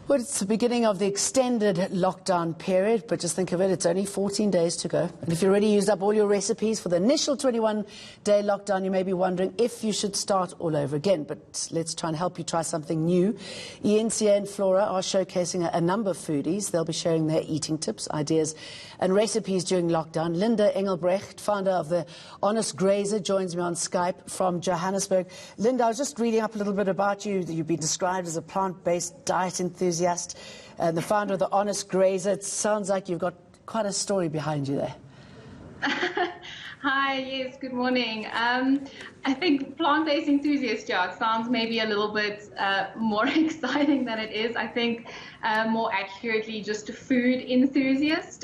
Well, it's the beginning of the extended lockdown period, but just think of it, it's only 14 days to go. And if you already used up all your recipes for the initial 21-day lockdown, you may be wondering if you should start all over again. But let's try and help you try something new. eNCA and Flora are showcasing a number of foodies. They'll be sharing their eating tips, ideas and recipes during lockdown. Linda Engelbrecht, founder of the Honest Grazer, joins me on Skype from Johannesburg. Linda, I was just reading up a little bit about you. You've been described as a plant-based diet enthusiast. The founder of the Honest Grazer. It sounds like you've got quite a story behind you there. Hi, yes, good morning. I think plant-based enthusiast, yeah, it sounds maybe a little bit more exciting than it is. I think more accurately just a food enthusiast.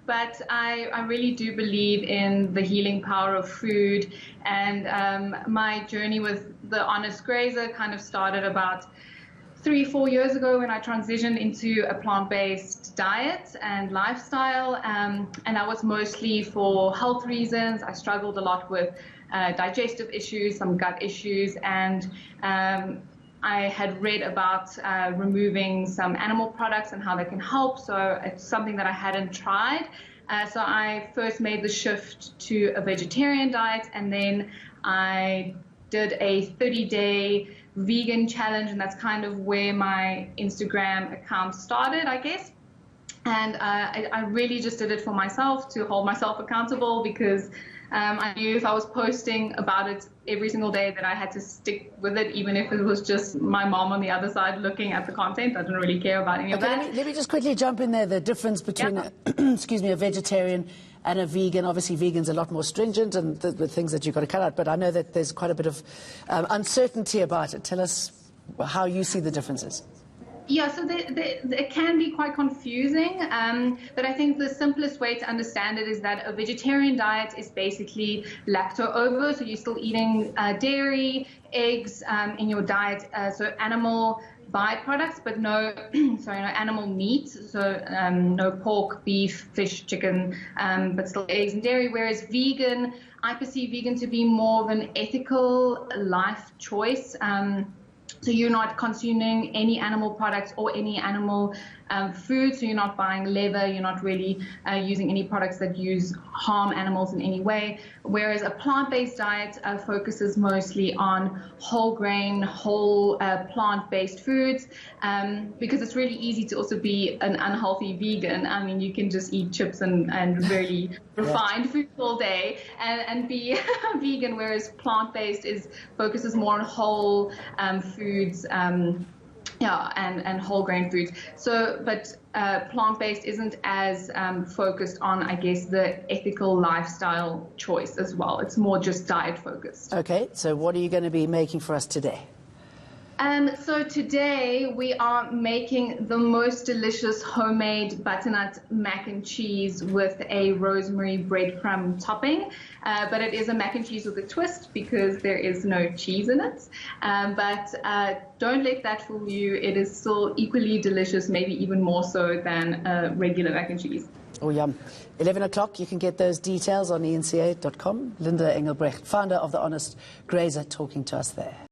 But I really do believe in the healing power of food, and my journey with the Honest Grazer kind of started about 3-4 years ago when I transitioned into a plant-based diet and lifestyle, and that was mostly for health reasons. I struggled a lot with digestive issues, some gut issues, and I had read about removing some animal products and how they can help, so it's something that I hadn't tried. So I first made the shift to a vegetarian diet, and then I did a 30-day vegan challenge, and that's kind of where my Instagram account started, I guess. And I really just did it for myself, to hold myself accountable, because I knew if I was posting about it every single day that I had to stick with it, even if it was just my mom on the other side looking at the content. I didn't really care about any of that. Let me just quickly jump in there. The difference between excuse me, a vegetarian and a vegan. Obviously, vegan's a lot more stringent and the things that you've got to cut out, but I know that there's quite a bit of uncertainty about it. Tell us how you see the differences. Yeah, so it can be quite confusing, but I think the simplest way to understand it is that a vegetarian diet is basically lacto-ovo, so you're still eating dairy, eggs in your diet, so animal byproducts, but no, sorry, no animal meat, so no pork, beef, fish, chicken, but still eggs and dairy. Whereas vegan, I perceive vegan to be more of an ethical life choice. So you're not consuming any animal products or any animal food, so you're not buying leather, you're not really using any products that harm animals in any way. Whereas a plant-based diet focuses mostly on whole grain, whole plant-based foods, because it's really easy to also be an unhealthy vegan. I mean, you can just eat chips and really refined food all day and be vegan, whereas plant-based focuses more on whole foods, and whole grain foods. So, but plant-based isn't as focused on, I guess, the ethical lifestyle choice as well. It's more just diet focused. Okay, so what are you going to be making for us today? So today we are making the most delicious homemade butternut mac and cheese with a rosemary breadcrumb topping, but it is a mac and cheese with a twist because there is no cheese in it. But don't let that fool you. It is still equally delicious, maybe even more so than regular mac and cheese. Oh, yum. 11 o'clock, you can get those details on eNCA.com. Linda Engelbrecht, founder of the Honest Grazer, talking to us there.